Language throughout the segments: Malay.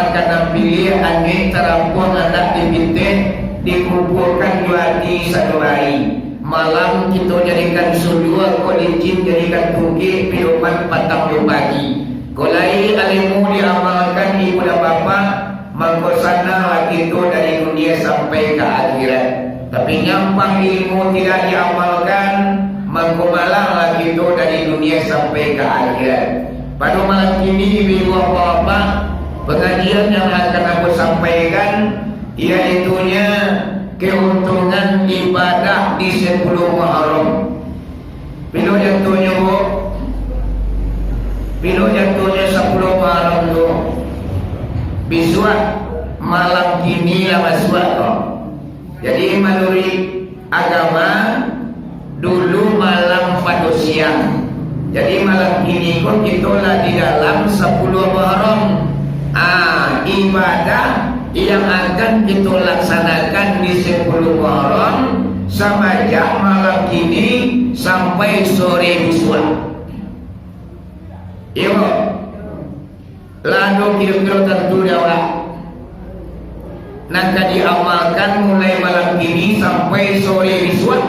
makanan pilih angin terampung anak dipintin dikumpulkan dua hati satu hari. Malam kita jadikan sudua, kolicin jadikan tungki, piduman patang pagi. Kolai alimu diamalkan ibu dan bapa, mengkosana itu dari dunia sampai ke akhirat. Tapi nyampang ilmu tidak diamalkan, mengkumalah itu dari dunia sampai ke akhirat. Pada malam ini ibu bapak, pengajian yang akan aku sampaikan iaitunya keuntungan ibadah di 10 Muharram. Bila jatuhnya bu, bila jatuhnya 10 Muharram tu, biswak malam kini lah maswak tu. Jadi menurut agama dulu malam pada siang. Jadi malam ini pun kita lah di dalam 10 Muharram. Ibadah yang akan kita laksanakan di 10 Muharram semenjak malam ini sampai sore biswak. Iya, lalu kira-kira tentu jawab. Nak diamalkan mulai malam ini sampai sore biswak.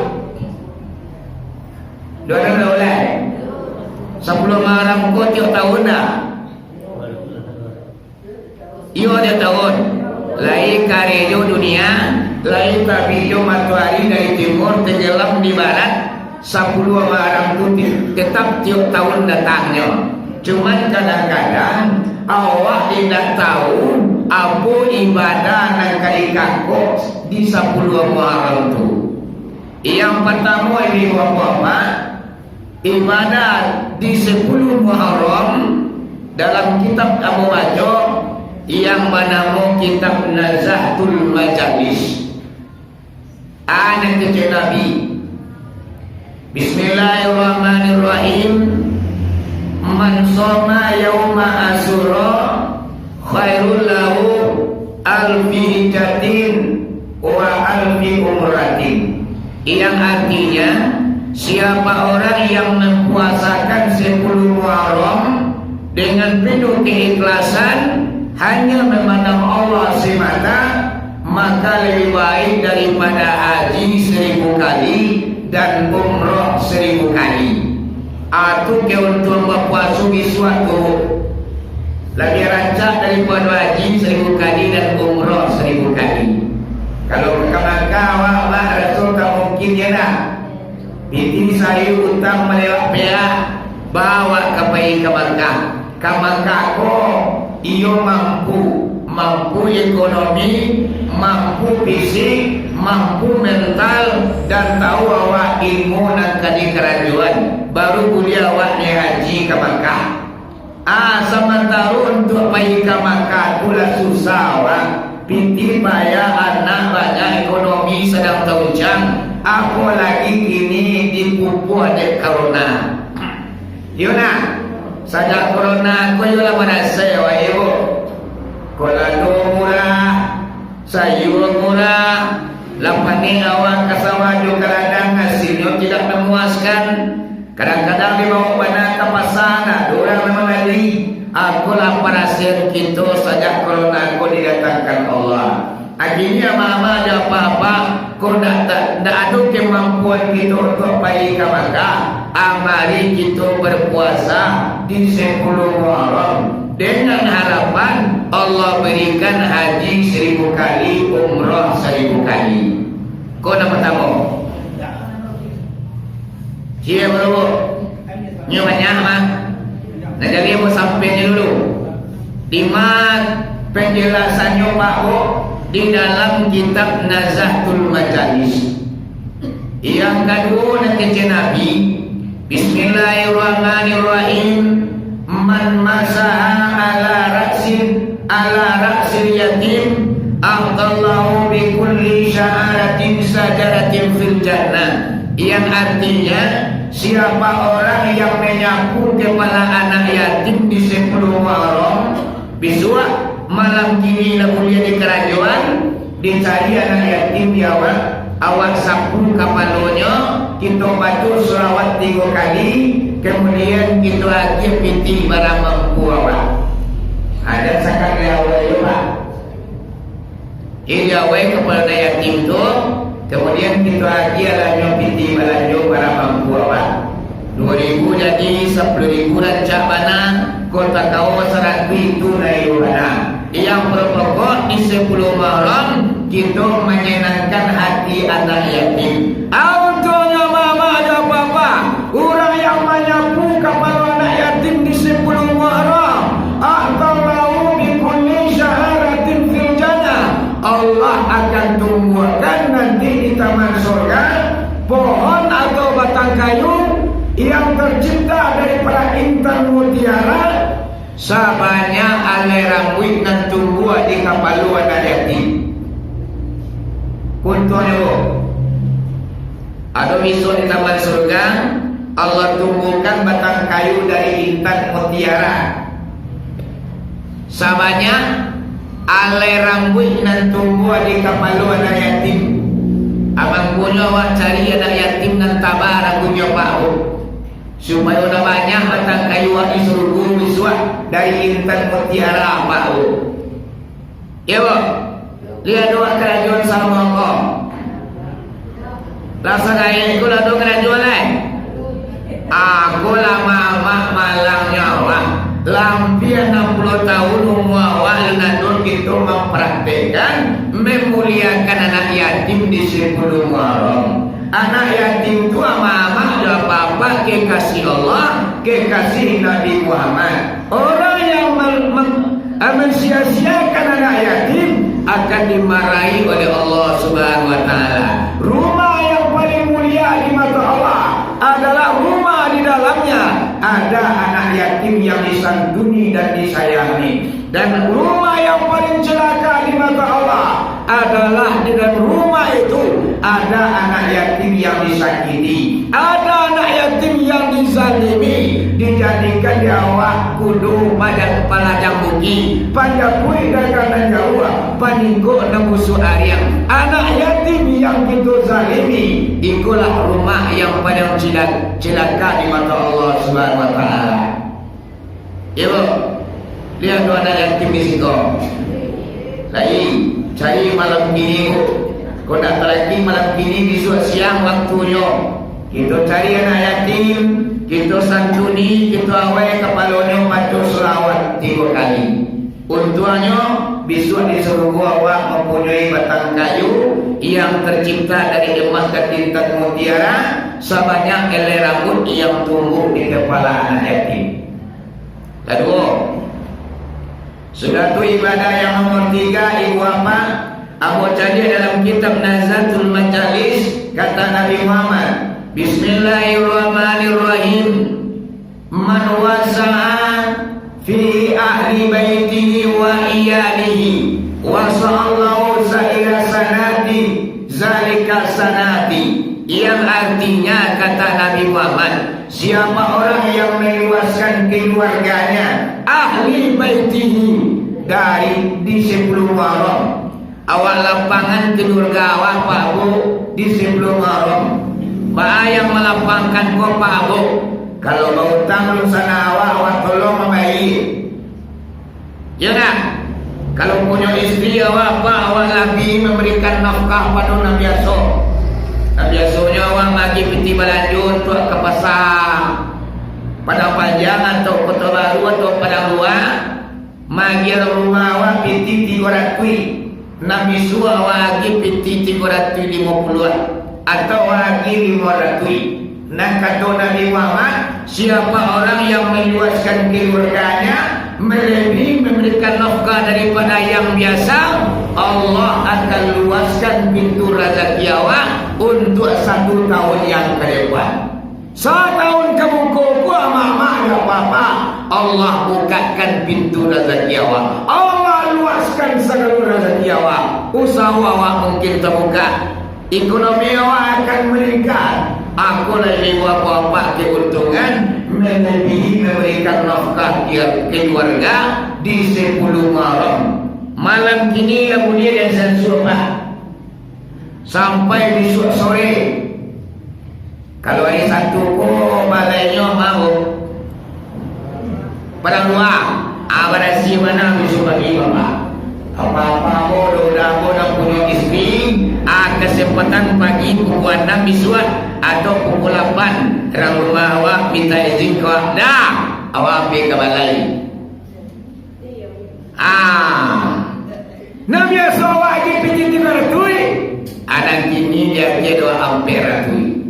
Dua-dua mulai. 10 Muharram kau tiap tahun dah. Iyo dia tahun. Lain karejo dunia, lain karejo matahari dari timur tenggelam di barat. 10 Muharram itu tetap tiap tahun datangnya. Cuman kadang-kadang awak tidak tahu apa ibadah yang kamu di 10 Muharram itu. Yang pertama ini bapak, ibadah di 10 Muharram dalam kitab Abu Bajo yang bernama kitab Nazatul Majalis. Anak kecil Nabi. Bismillahirrahmanirrahim. Man shoma yauma Asyura khairul lahu alfi hijjatin wa alfi umratin. Yang artinya siapa orang yang mempuasakan 10 Muharram dengan penuh keikhlasan hanya memandang Allah semata, maka lebih baik daripada haji 1000 kali dan umrah 1000 kali. Atau keuntungan berpuasa suatu lebih rancak daripada haji 1000 kali dan umrah 1000 kali. Kalau ke Makkah awak Rasul tak mungkin ya nak. Binti saya utang melewat Perak, bawa ke Makkah. Ke Makkah kok ia mampu ekonomi, mampu fisik, mampu mental, dan tahu awak ilmu nak kadi kerajaan, baru kuliah awak ni haji ke Makkah. Sementara untuk pergi ke Makkah pula susah awak. Binti bayar anak banyak, ekonomi sedang teruncang, apalagi kini dipupu ada corona. Yuna sajak corona ko yola manase wa ibu. Kolado murah, sayur murah, lampani awak kasawaju kadang hasilnya tidak memuaskan. Kadang-kadang dibawa pada ke pasar, orang memang beli. Aku lapar hasil kita sajak corona ko didatangkan Allah. Akhirnya mama ada apa-apa, kau tak ada kemampuan kita untuk pergi ke Makkah. Mari kita berpuasa di 10 Muharram dengan harapan Allah berikan haji 1000 kali, umrah 1000 kali. Kau nak pertama? Siapa dulu? Nyamanya apa? Nak jadi apa sampainya dulu? Di mana penjelasannya Pak Bu? Di dalam kitab Nazatul Majalis. Yang kedua nak kecil Nabi. Bismillahirrahmanirrahim. Man masaha ala ra'sil yatim aqallahu bi kulli sya'aratin sajaratin fil jannah. Yang artinya siapa orang yang menyapu kepala anak yatim di 10 Muharram, besok malam kini nak kuliah di kerajaan, dicari anak yatim di awak sapu kepalanya, kita baca selawat 3 kali, kemudian kita lagi pinti barang mampu awak. Ada sakat awak Iawai kepada yatim tu, kemudian kita lagi alanyo piti balanyo para mampu awak. 2.000 jadi 10.000 rancak mana kota kau masyarakat itu naik mana. Yang berpokok di 10 malam kita menyenangkan hati anak yatim. Autonya mama ada papa, orang yang menyapu kepala anak yatim di 10 malam atau lau bikulli syaharatin fil jannah, Allah akan tumbuhkan nanti di taman surga pohon atau batang kayu yang tercipta daripada intan mutiara sabanya alai rambut dan tumbuh di kapalu anak yatim. Kuntonyo ada misal di taman surga Allah tumbuhkan batang kayu dari intan mutiara sabanya alai rambut dan tumbuh di kapalu anak yatim. Abang punya awak cari anak yatim dan tabah rambutnya pak supaya udah banyak batang kayu di surga miswah dari intan mutiara apa ya bu lihat doa kerajaan sama kau rasa kaya aku lah doa kerajaan aku lama mak malang nyawa lampir 60 tahun umur awal nandur kita mempraktekan memuliakan anak yatim di 10 malam. Anak yatim itu ama-ama ada apa-apa kekasih Allah, kekasih Nabi Muhammad. Orang yang mensia-siakan anak yatim akan dimarahi oleh Allah Subhanahu wa taala. Rumah yang paling mulia di mata Allah adalah rumah di dalamnya ada anak yatim yang disantuni dan disayangi. Dan rumah yang paling celaka di mata Allah adalah di dalam rumah itu ada anak yatim yang disakiti, ada anak yatim yang dizalimi, dijadikan jawab kudu pada kepala jambuki, panjapui dagangan jawab, paninggo nemusu ariang. Anak yatim yang kita zalimi, itulah rumah yang paling celaka di mata Allah Subhanahu wa taala. Ibu, lihat tu anak yatim di situ. Cari malam ini kau nak lagi malam ini besok siang waktunya kita cari anak yatim, kita santuni, kita awal kepalanya baca selawat 3 kali. Untuknya besok di surga awak mempunyai batang kayu yang tercipta dari emas dan intan mutiara sebanyak helai rambut yang tumbuh di kepala anak yatim. Kedua, sudah tu ibadah yang nomor 3 ibu apa? Abu Jadi dalam kitab Nazatul Majalis kata Nabi Muhammad, Bismillahirrahmanirrahim. Man wasa'a fi ahli baitihi wa iyalihi wa sa'allahu sa'ila sanati zalika sanati. Yang artinya kata Nabi Muhammad, siapa orang yang meluaskan keluarganya ahli baitihi dari di 10 malam, awal lapangan keluarga awak Pak Bu di 10 malam, Pak yang melapangkan kau Pak Bu, kalau mau utang sana awak tolong membayar, ya nak? Kalau punya istri awak Pak, awak lagi memberikan nafkah pada Nabi biasa. Biasanya orang lagi pergi belanja untuk ke pasar Padang Panjang atau Kota Baru atau Padang Luar, magi rumah awak pergi 300, Nabi suah lagi pergi 350 atau lagi 500. Nah kata Nabi Muhammad, siapa orang yang meluaskan keluarganya melebihi memberikan nafkah daripada yang biasa, Allah akan luaskan pintu rezeki awak untuk 1 tahun yang ke depan. 1 tahun kamu kuku mama ada apa-apa, Allah bukakan pintu rezeki awak, Allah luaskan seluruh rezeki awak. Usaha awak mungkin terbuka, ekonomi awak akan meningkat. Aku lagi apa-apa keuntungan melebihi memberikan nafkah keluarga di 10 malam. Malam kini kemudian dan sumpah sampai besok sore. Kalau hari satu balainya mau Padang Luar, berasi mana besok pagi bapak. Apa-apa mudah-mudahan punya kesempatan pagi pukul 6 bisuan atau pukul 8 orang rumah awak minta izin ke awak, dah awak pergi ke balai. Nah biasa awak lagi pergi 300 anak kini dia 2 ampere ratui.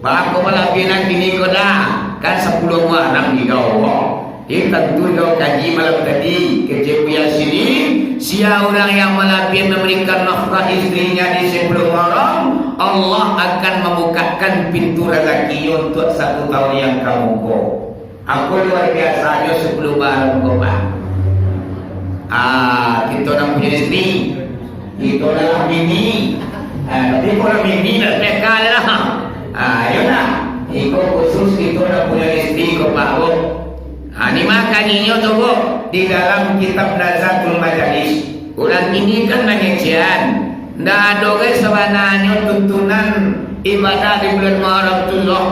Pak malam kini kau dah kan 10 malam di kau. Dia tentu kau kaji malam tadi kerja punya sini. Siapa orang yang melapir memberikan nafkah istrinya di 10 malam, Allah akan membukakan pintu rezeki untuk 1 tahun yang kamu kau. Aku luar biasa aja 10 malam kau pak. Kita orang punya istri, kita orang bini. Tapi kalau bini dah tekal lah. Ayolah, ikut khusus kita orang punya istri kau pak. Ini makanya tu bu, di dalam kitab Nazatul Majalis. Orang ini kan mengajian. Tidak ada guys sebenarnya tuntunan ibadah di bulan Muharram tu loh.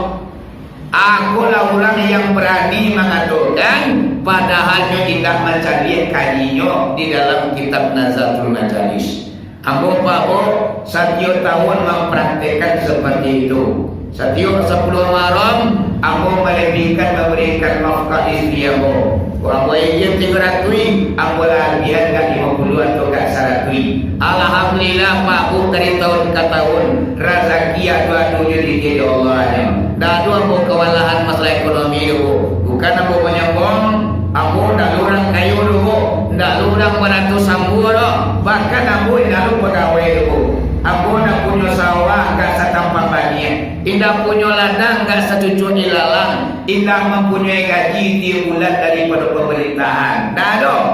Aku lah orang yang berani mengatakan padahal tidak mencari kajiannya di dalam kitab Nazatul Majalis. Ambo Pak Bo, 1 tahun mempraktekkan seperti itu. Setiap 10 Muharram ambo melebihkan memberikan nafkah istri ambo. Ambo yang 300, ambo lagian kat 50 atau kat 100. Alhamdulillah Pak Bu dari tahun ke tahun rezeki adu-adunya di Allah. Dah ambo kewalahan masalah ekonomi dulu. Bukan ambo menyambung, ambo dah lurang kayu dulu, dah lurang beratus sambu dulu. Bahkan ambo dah lupa pegawai dulu. Ambo nak punya sawah kat satampang banyak. Indah punya ladang kat satu cuci lalang. Indah mempunyai gaji tiap bulan daripada pemerintahan. Dah dong.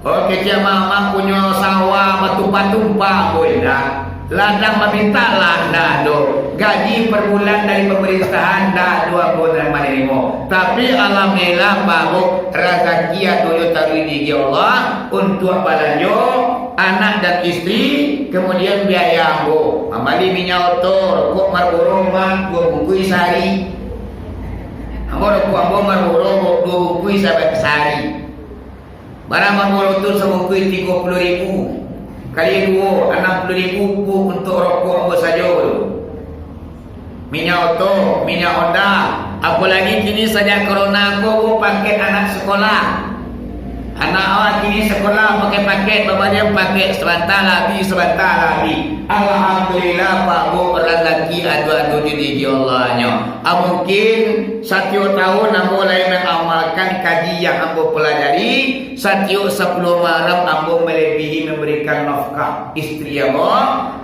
Okey dia mama punya sawah bertumpah-tumpah boleh dah. Ladang meminta lah dah dong. Gaji per bulan dari pemerintahan dah 2 bulan menerima. Tapi alhamdulillah baru rezeki yang taruh di Allah untuk balanyo anak dan istri, kemudian biaya ambo. Amali minyak otor, rokok Marlboro man 2 bungkus sehari. Ambo rokok ambo Marlboro 2 bungkus sehari. Barang Marlboro tu sebungkus 30.000. Kali 2 60.000 untuk rokok ambo saja tu. Minyak otor, minyak Honda. Apalagi kini sejak corona aku pakai anak sekolah. Anak awak kini sekolah pakai paket, bapaknya pakai sebentar lagi. Alhamdulillah Pak Bu rezeki adu-adu di Allahnya. Mungkin 1 tahun ambo mulai mengamalkan kaji yang ambo pelajari. Setiap 10 malam ambo melebihi memberikan nafkah istri ambo.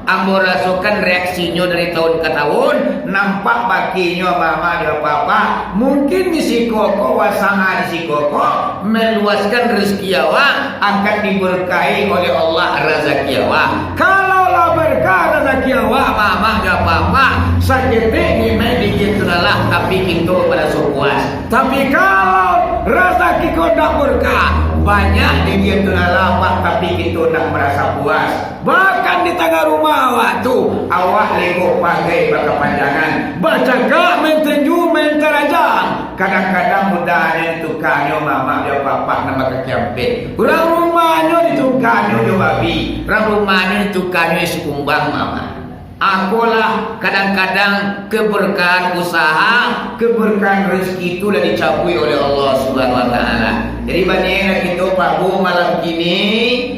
Ambo rasakan reaksinya dari tahun ke tahun. Nampak bakinya mama dan papa. Mungkin di si koko wasanga di si koko meluaskan rezeki awak akan diberkahi oleh Allah rezeki awak. Kalaulah berkah rezeki awak mama dan papa sakit ini medikit lah tapi kita pada sepuas. Tapi kalau rezeki kau tak berkah banyak dia telah pak tapi kita tak merasa puas. Bahkan di tengah rumah awak tu awak lego pakai berkepanjangan baca gak mentenju menterajang. Kadang-kadang mudahnya tukangnya mama dia papa nama kekiampet. Orang rumahnya ditukangnya dia babi. Orang rumahnya ditukangnya sekumbang mama. Akulah kadang-kadang keberkahan usaha, keberkahan rezeki itu dah dicabui oleh Allah Subhanahu Wa Taala. Jadi banyaknya kita Pak Bu malam kini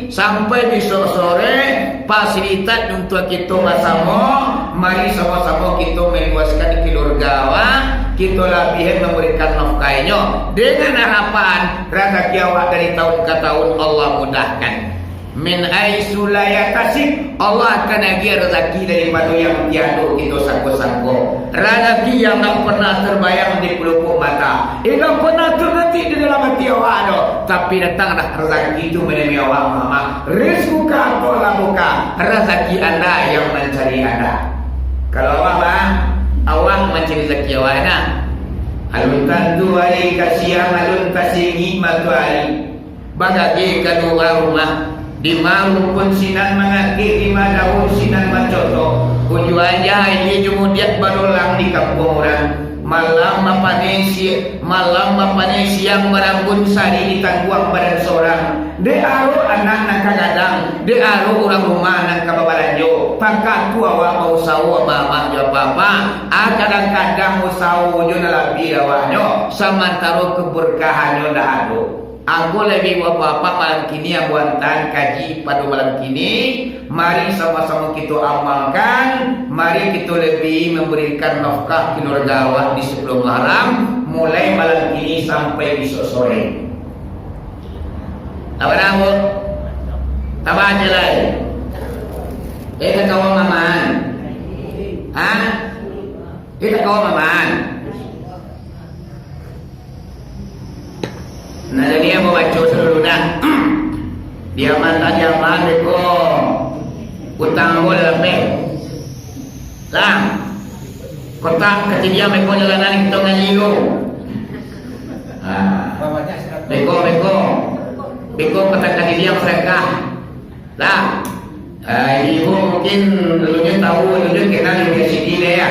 sampai besok sore fasilitas untuk kita bersama. Mari sama-sama kita meluaskan keluarga awak, kita lebih memberikan nafkahnya dengan harapan rezeki awak dari tahun ke tahun Allah mudahkan. Min aisu la yatasib, Allah akan bagi rezeki daripada yang tiada kita sangka-sangka. Rezeki yang tak pernah terbayang di pelupuk mata, tak pernah terdetik di dalam hati awak ada. Tapi datanglah rezeki itu menemui awak mama. Rizquka tolak buka, rezeki anda yang mencari anda. Kalau awak mencari rezeki awak anda. Alun tantu hari kasihan, alun kasih nikmat hari. Bagagi kedua rumah di maru pun sinan mengaki di daun sinan mencoto tujuannya ini kemudian berulang di kampung orang malam mapane siang barangkun sari ditangguang badan seorang de aro anak nak kagadang de aro orang rumah nak kababalanjo pakat tu awak mau sawo mama jo papa kadang-kadang mau sawo jo nalabi awaknyo samantaro keberkahannya dah ada. Aku lebih apa-apa malam kini abuantan kaji pada malam kini. Mari sama-sama kita amalkan. Mari kita lebih memberikan nafkah keluarga awak di sebelum malam, mulai malam kini sampai besok sore. Apa nama? Apa aja lah? Kita kawan maman. Hah? Kita kawan maman. Nah dia mau baca seluruh dah. Dia mana deko utang boleh lebih. Lah, kotak ketiga meko jalanan kita ngaji lu. Beko kotak ketiga mereka. Lah, ibu mungkin dulunya tahu dulu kenal juga CD dia ya.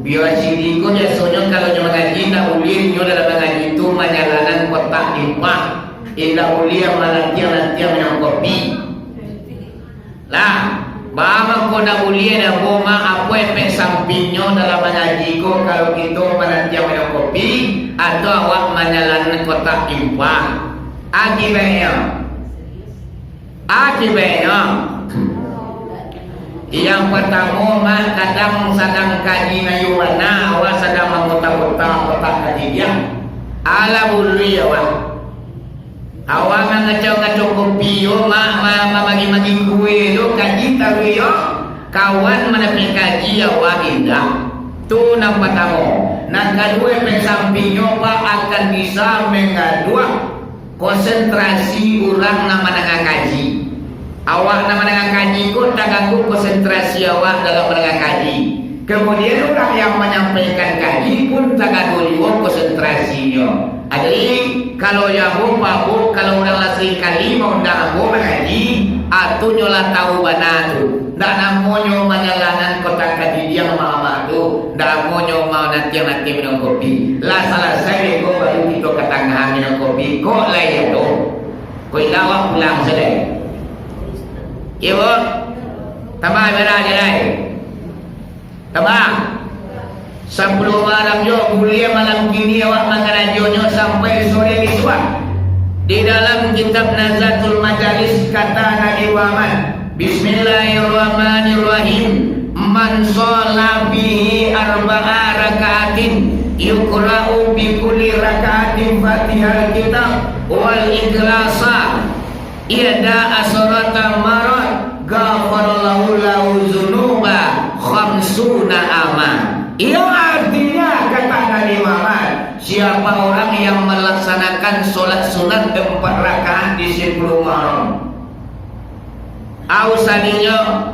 Biar CD ko biasanya kalau nyo mengaji tak boleh nyo dalam mengaji itu menyalakan kotak limpah. Indah boleh yang nanti minum kopi. Lah, bama ko dah boleh dah boma apa efek sampingnya dalam mengaji ko kalau kita nanti minum kopi atau awak menyalakan kotak limpah. Akibatnya yang pertama kadang sedang kaji nayuwana awak sedang mengotak-otak kotak kaji dia ala buli awak ngacau-ngacau kopi yo magi-magi kue yo kaji tahu yo kawan menepi kaji awak indah tu yang pertama. Nah kedua pensampingnya pak akan bisa mengadua konsentrasi orang nama dengan kaji. Awak nama dengan kaji pun tak ganggu konsentrasi awak dalam mendengar kaji. Kemudian orang yang menyampaikan kaji pun tak ganggu juga konsentrasinya. Jadi kalau yang babu kalau orang sering kali mau dah aku mengaji, atau nyola tahu mana tu. Tak namanya menyalakan kotak kaji dia mama tu. Tak namanya mau nanti minum kopi. Lah salah saya kau baru kita ketanggahan minum kopi. Kok lah ya tu? Kau awak pulang selesai. Ibu, tambah berapa jalan? Tambah. Sebelum malam jo, kuliah malam kini awak makan ajonya sampai sore besok. Di dalam kitab Nazatul Majalis kata Nabi Muhammad, Bismillahirrahmanirrahim. Man sholla bihi arba'a raka'atin yuqra'u bi kulli raka'atin Fatihal kitab wal ikhlasa ida asrata marat ghafarallahu lahu dzunuba khamsuna aman. Ia artinya kata Nabi Muhammad, siapa orang yang melaksanakan solat sunat 4 rakaat di sebelum malam, ausadinya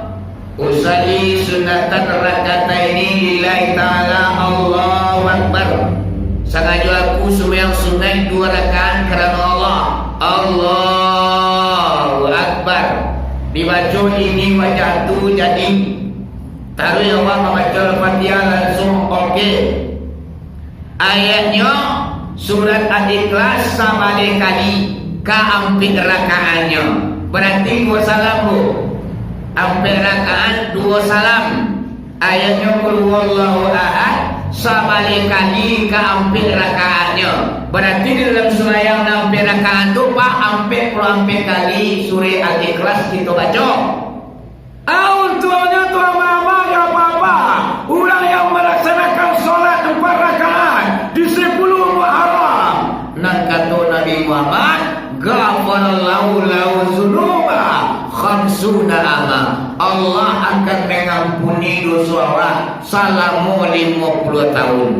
usali sunatan rakataini lillahi ta'ala Allahu Akbar. Sengaja aku sembahyang sunat 2 rakaat kerana Allah. Allahu Akbar. Dibaca ini wajah tu jadi taruh yang awak membaca Al-Fatihah langsung okey. Ayatnya surat Al-Ikhlas sama kali keambil rakaatnya. Berarti 2 salam bu. Ambil rakaat 2 salam. Ayatnya qul huwallahu ahad sama kali keambil rakaatnya. Berarti di dalam surah yang 6 rakaat itu pak hampir kali surah Al-Ikhlas kita baca. Untuknya tuan mama ya papa, orang yang melaksanakan solat 4 rakaat di 10 Muharram. Nak kata Nabi Muhammad, ghafarallahu lahu dzunuba khamsuna ama. Allah akan mengampuni dosa orang selama 50 tahun.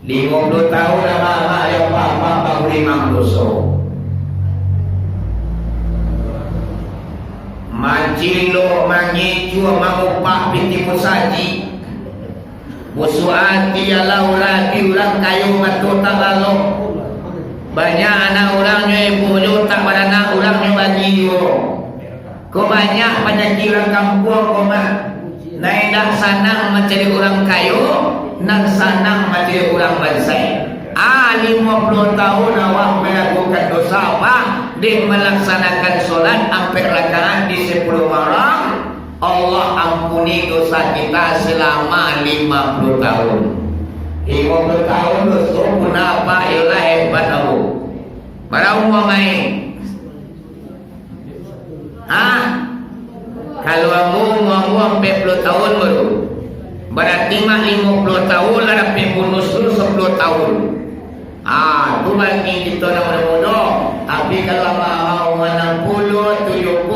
50 tahun lama ya papa baru 5 dosa. Majilo mangicu mangupah binti pusaji busuati ala urati ulang kayu matu tagalo. Banyak anak orangnya ibu tak pada anak orangnya bagi yo. Kau banyak jiran kampung kau mah Nai dak sanang menjadi orang kayu, nak sanang menjadi orang bansai. 50 tahun awak melakukan dosa apa? Dia melaksanakan solat 4 rakaat di 10 malam. Allah ampuni dosa kita selama 50 tahun. 50 tahun dosa kenapa ialah hebat aku. Barang main. Kalau kamu mau 40 tahun baru. Berarti mah 50 tahun ada bonus dulu 10 tahun. Itu lagi kita nak bodoh. Tapi kalau mau 60, 70,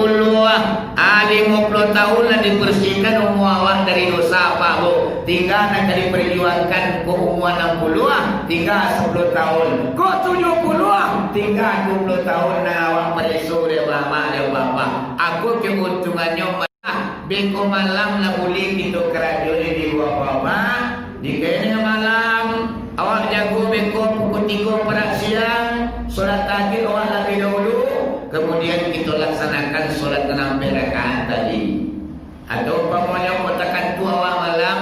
50 tahun lah dibersihkan umur awak dari dosa apa bu. Tinggal nak diperjuangkan ke umur 60, tinggal 10 tahun. Kok 70, tinggal 20 tahun nak awak menyusul dia bapak. Aku keuntungannya beko malam lah boleh kita kerajaan di luar bapak. Di kena malam awak jago beko pukul 3 pada siang. Solat tahajud awak lebih dahulu. Kemudian kita laksanakan solat 6 rakaat tadi. Atau umpamanya katakan tu awak malam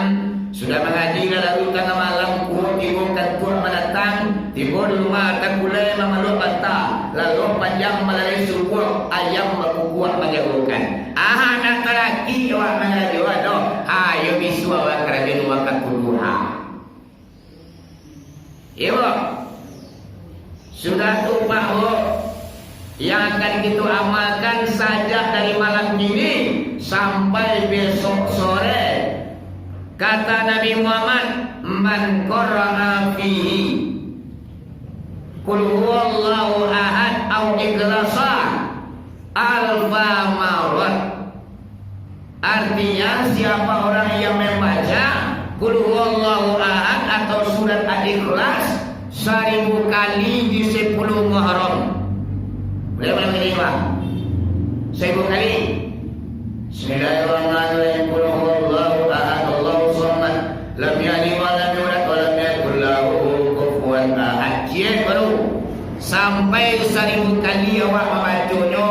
sudah mengaji lalu tengah malam kurang tiburkan kurang menatang tidur di rumah tak kulai memeluk bantah lalu panjang melalui subuh ayam berkukuh menjagukan. Nak teraki awak mengaji waduh. Ayo bisu awak kerajaan wakat kuduha. Ibu sudah tu bahawa yang akan kita amalkan saja dari malam ini sampai besok sore. Kata Nabi Muhammad, man qara'a fihi qul huwallahu ahad au ikhlasa alfa marrat. Artinya siapa orang yang membaca qul huwallahu ahad atau surat Al-Ikhlas 1000 kali di 10 Muharram. Boleh mendengar Pak? 1000 kali. Bismillahirrahmanirrahim. Qul huwallahu ahad Allahu samad lam yalid wa lam yulad wa lam yakul lahu kufuwan ahad. Baru sampai 1000 kali awak membacanya.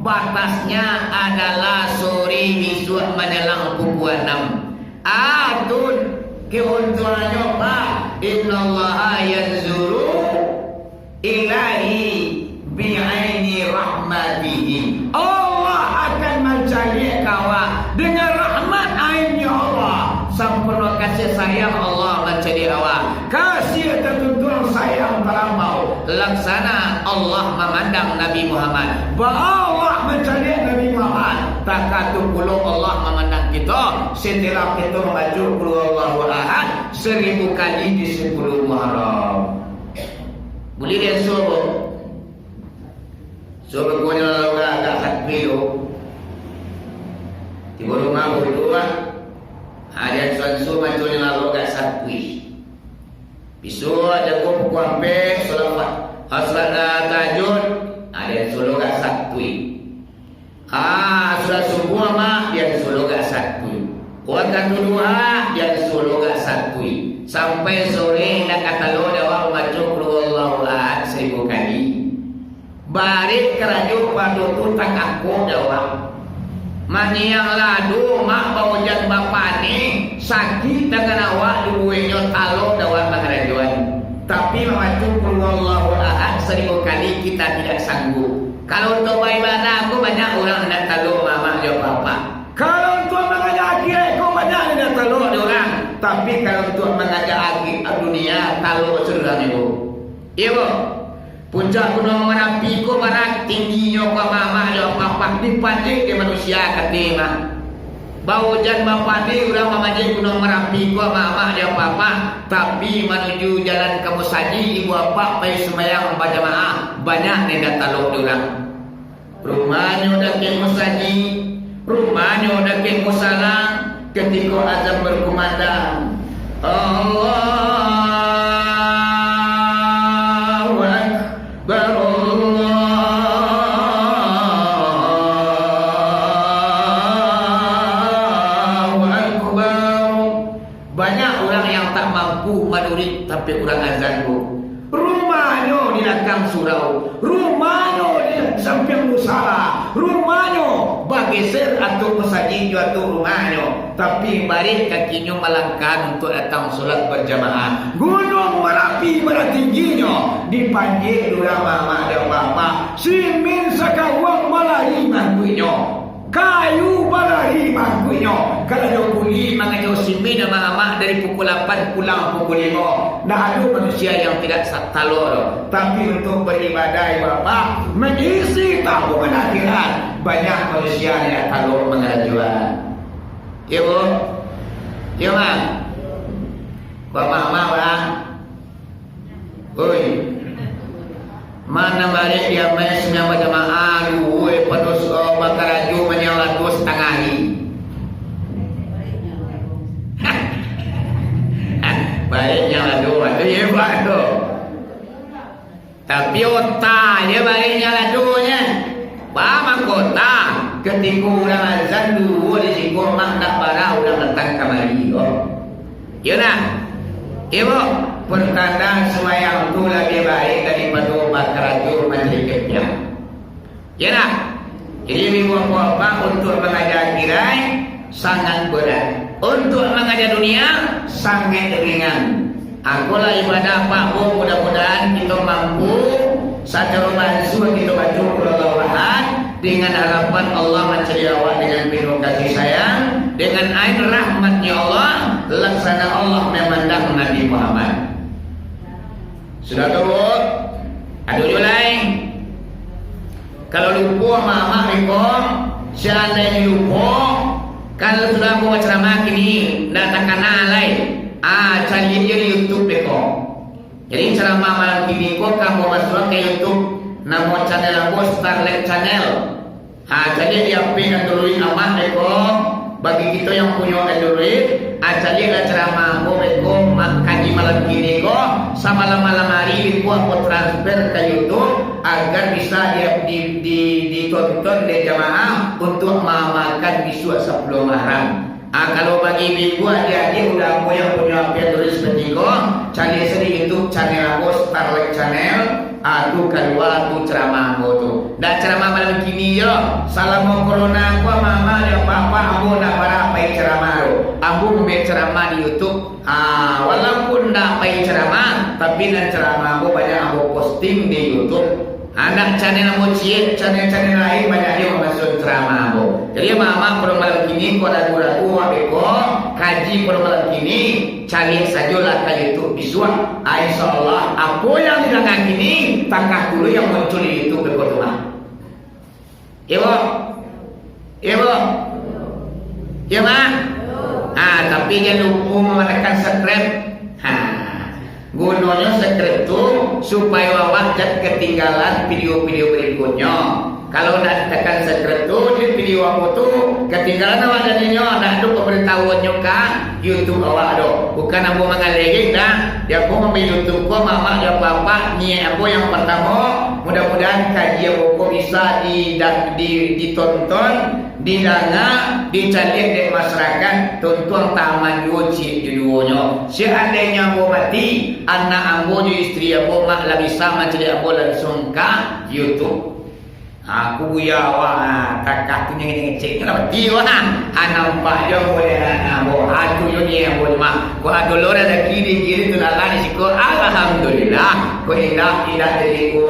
Batasnya adalah sore esok menjelang pukul 6. Adun keuntungannya Pak. Innallaha yanzuru ilahi bi'aini rahmatihi. Allah akan mencari kawan dengan rahmat ainnya Allah. Sempurna kasih sayang Allah mencari awak. Kasih tertuntun sayang terlampau. Laksana Allah memandang Nabi Muhammad. Allah mencari Nabi Muhammad. Takatu puluh Allah memandang kita. Setelah kita membaca qul huwallahu ahad 1000 kali di 10 Muharram. Boleh dia suruh. So berkuanya lalu agak sakit tiba rumah berdua ada suatu macamnya lalu agak sakit. Besok ada kau pukul hampir selawat hasrat tahajud ada solo agak sakit. Sudah subuh mak dia solo agak sakit. Kuatkan dua dia solo agak sakit. Sampai sore nak kata lo dewa baca qul huwallahu ahad 1000 kali. Barik kerajaan pada tutang aku jawab. Mani yang ladu mak baujan bapak ni sakit dengan awak duenya talo jawab kerajaan. Tapi membaca qul huwallahu ahad 1000 kali kita tidak sanggup. Kalau untuk ibadah aku banyak orang nak talo mama jawab bapak. Kalau untuk mengajak akhirat aku banyak nak talo orang. Tapi kalau untuk mengajak akhirat dunia talo sedang itu. Iya bu. Puncak gunung Merapi ko barat tingginya ko mama yo papa dipancing ke manusia katima. Bau jan bapak ni urang mamaje gunung Merapi ko mama yo papa tapi menuju jalan ke Musaji ibu bapak pai sembahyang berjamaah banyak nenda taluk urang. Rumahnya udah ke Musaji, rumahnya udah ke Musala ketika azan berkumandang. Allah tapi kurang azan bu. Rumahnya di di belakang surau, rumahnya di samping musala, rumahnya bageser atau masjid atau rumahnya, tapi balik kakinya melangkah untuk datang sholat berjamaah. Gunung Merapi tingginya dipanggil dua mama dan bapa, simin sakawang malahi manggunya, kayu balahi manggunya. Kalau ada kuli manggunya simin dan mama dari pukul 8 pulang pukul 5. Dah ada manusia yang tidak talor, tapi untuk beribadah bapak mengisi tabungan akhirat, banyak manusia yang talor mengajuan. Ya bu, ya mak, bapak mama, oi, mana balik dia mesnya berjamaah, oi penuh bakar aju menyala 2,5 hari. Baliknya lalu, itu ya pak tu. Tapi otak dia baliknya lalunya, Pak kota ketika orang azan dulu di singkong mak tak parah udah datang kemari. Oh, ya nak, ibu pertanda semayang tu lebih baik daripada bakar aju mencerikatnya. Ya nak, jadi minggu apa untuk mengajar kirai sangat berat. Untuk mengajar dunia sangat ringan. Akulah ibadah Pak Bu, mudah-mudahan kita mampu secara langsung kita baca Al-Quran dengan harapan Allah mencari awak dengan penuh kasih sayang, dengan air rahmatnya Allah, laksana Allah memandang Nabi Muhammad. Sudah tahu? Ada juga lain. Kalau lupa mama rekor, seandainya lupa. Kalau sudah buat ceramah kini, datang kanal lain. Cari dia di YouTube deko. Jadi ceramah malam kini kok kamu masuk ke YouTube, nama channel aku Starlight Channel. Jadi dia pengen Android amat deko. Bagi kita yang punya Android, cari lah ceramah aku deko. Kaji malam kini kok, sama malam hari aku transfer ke YouTube agar bisa dia ditonton di jamaah untuk memakan bisu sebelum haram. Kalau bagi ibu adik-adik udah yang punya Android seperti itu, cari di YouTube channel aku Starlight Channel. Aku keluar tu ceramah aku tu. Dan ceramah malam kini yo, salam corona aku mama dan papa aku nak para pai ceramah tu. Aku membuat ceramah di YouTube. Walaupun nak pai ceramah, tapi dan ceramah aku banyak aku posting di YouTube. Anak channel aku cik, channel lain banyak yang masuk ceramah aku. Jadi mama pada malam kini kau ada ragu aku kaji pada malam kini cari sajalah ke YouTube visual. InsyaAllah apa yang dilakukan kini tangkap dulu yang muncul di YouTube berikutnya. Ibu, ibu, ya mak. Tapi jangan lupa menekan subscribe. Gunanya subscribe tu supaya awak jangan ketinggalan video-video berikutnya. Kalau nak tekan subscribe tu di video aku tu ketinggalan awak jadinya nak tu pemberitahuannya kan YouTube awak tu. Bukan aku mengalegin dah. Dia aku ambil YouTube ko mama dan papa ni aku yang pertama. Mudah-mudahan kajian aku bisa ditonton, didengar, dicari di masyarakat, tonton taman wajib judunya. Seandainya aku mati, anak aku dan isteri aku mak lah bisa mencari aku langsung ke YouTube. Aku ya awak kakak tu ngecek kenapa dia nampak je boleh aku atu yo ni yang boleh mak ko adu lora da kiri tu lala ni siko alhamdulillah ko indah jadi ko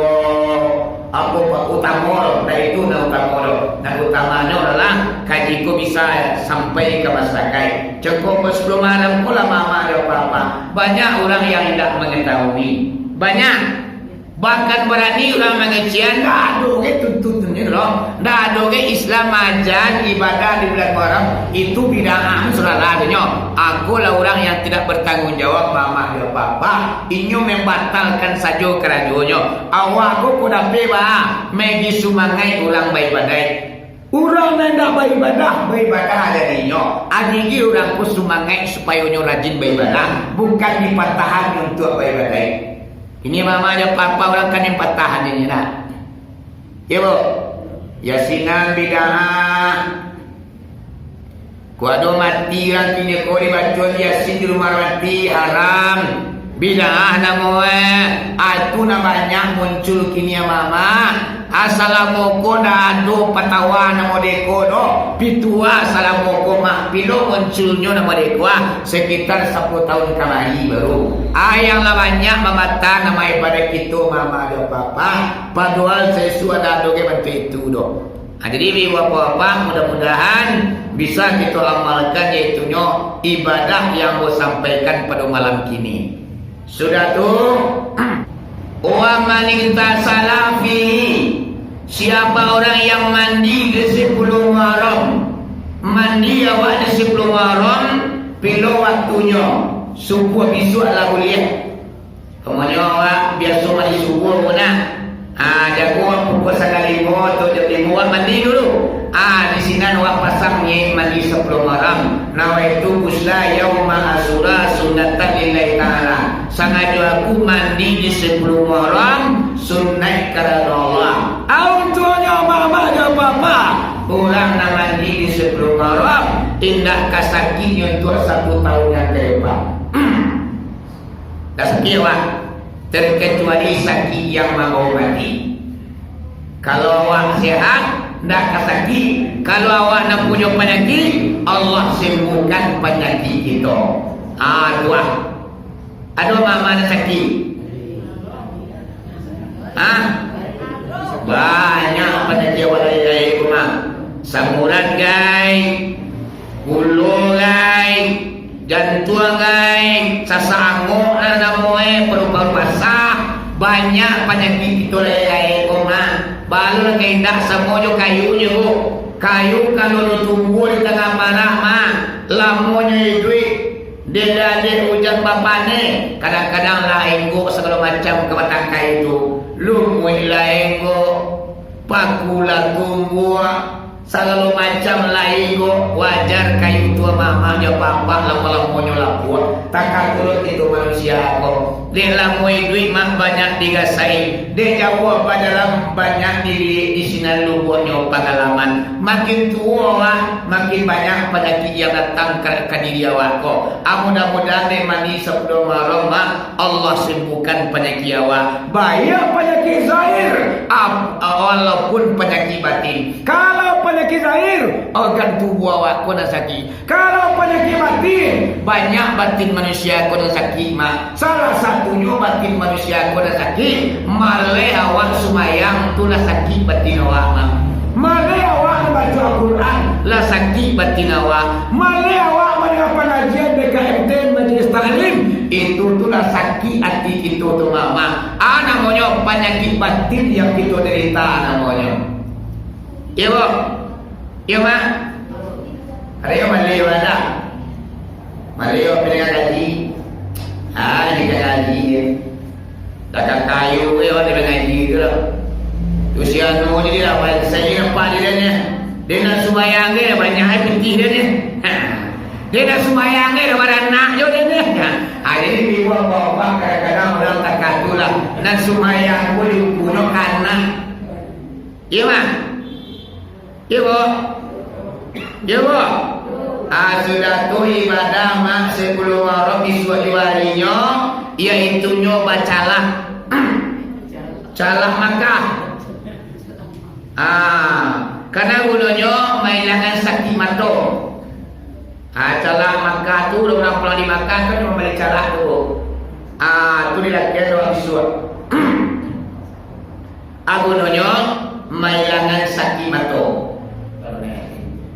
aku utama dari itu na utama dan utamanya adalah kaji ko bisa sampai ke masyarakat cukup sebelum malam ko lah mama dan papa banyak orang yang tidak mengetahui banyak. Bahkan berani orang mengajian dah ada tuntutannya loh. Dah ada Islam ajar ibadah di bulan Muharram itu bid'ah selalunya. Aku lah orang yang tidak bertanggung jawab mama dan papa. Inyo membatalkan saja kerajuannya. Awak aku kuda beba megi sumangai orang beribadah. Orang yang tak beribadah ada dinyo. Adigi orang ku sumangai supaya nyo rajin beribadah, bukan dipatahan untuk beribadah. Ini mama dan papa orang kan yang patahan ini nak. Ya bu, yasinan bid'ah. Ku ada mati orang kini kau dibaca yasin di rumah mati haram. Bila namo atu na banyak muncul kini mama. Assalamualaikum ado patawa namo deko do. Pitua assalamualaikum mah pilo munculnya namo deko sekitar 10 tahun kembali baru. Yang lah banyak memata nama ibadah kita mama do papa. Padahal sesuatu ada doge bantu itu do. Jadi ibu bapak mudah-mudahan bisa kita amalkan yaitunya ibadah yang mau sampaikan pada malam kini. Sudah tuh wa man salafi, siapa orang yang mandi di 10 Muharram, mandi awak di 10 Muharram pilo waktunya subuh besok lah boleh. Kemudian awak biasa mandi subuh mana? Jago pukul 5 atau jam 5 mandi dulu. Di sini awak pasangnya mandi 10 Muharram. Nawaitu kusla yauma asura sunnatan lillahi ta'ala. Sengaja aku mandi di 10 Muharram sunnah karena Allah. Autonya mama dan papa orang nak mandi di 10 Muharram tindak kasaki untuk 1 tahun yang depan. Kasaki awak terkecuali sakit yang mau mati. Kalau awak sehat tidak kasaki. Kalau awak nak punya penyakit, Allah sembuhkan penyakit kita. Dua. Ada mana sakit? Banyak penyakit walai rumah. Samuran gai, bulu gai, jantung gai, sasango nanamoe paru-paru basah. Banyak penyakit itu gai rumah. Balu keindah semuanya kayu juga. Kayu kalau tumbuh di tengah marah mah lamonnya duit. Dia hujan bapane. Kadang-kadang laenggo segala macam ke batang kayu itu. Lumui laenggo, pakula tumbuh, segala macam laenggo. Wajar kayu tua mamanya papa lama-lamanya lapua. Takkan turut itu manusia kok. Dia lamui duit mah banyak digasai. Dia jawab dalam banyak di sini lubuhnya pengalaman. Makin tua makin banyak penyakit yang datang ke diri awak kok. Mudah-mudahan dia mandi 10 Muharram Allah sembuhkan penyakit awak. Banyak penyakit zahir walaupun penyakit batin. Kalau penyakit zahir organ tubuh awak kena sakit. Kalau penyakit batin banyak batin manusia kena sakit mah. Salah satunya batin manusia kena sakit. Malai awak sumayang tu lah sakit batin awak mah. Malai awak baca Al-Quran lah sakit batin awak. Malai awak mendengar pengajian BKMT Majelis Taklim itu tu lah sakit hati kita tu mama. Namanya penyakit batin yang kita derita namanya. Ya bu, ya mak. Ada yang malai ada. Malai yang pilih gaji. Ini gaji dia. Takkan kayu orang dia ngaji tu lah. Usia tu dia lah saya nampak dia ni. Dia nak sembahyang dia banyak air putih dia ni. Dia nak sembahyang dia pada anak dia ni. Jadi ibu bapa kadang-kadang orang tak katu lah. Nak sembahyang pun diukur anak. Ya mak? Ya bu? Ya bu? Sudah tu ibadah mak 10 Muharram isuat diwarinya. Iaitu nyoba calah Makkah. Karena gunanya menghilangkan sakit mata. Calah Makkah tu orang pulang di Makkah kan cuma balik calah tu. Tu dilatihan doa isuat. Gunanya menghilangkan sakit mata.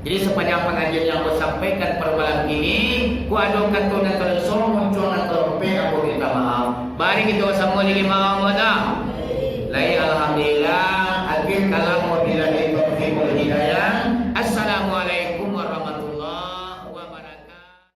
Jadi sepanjang pengajian yang aku sampaikan pada malam ini, ku adukan tu nak tersong muncul nak terompe, aku minta maaf. Mari kita bersama lagi maaf. Alhamdulillah. Akhir kalau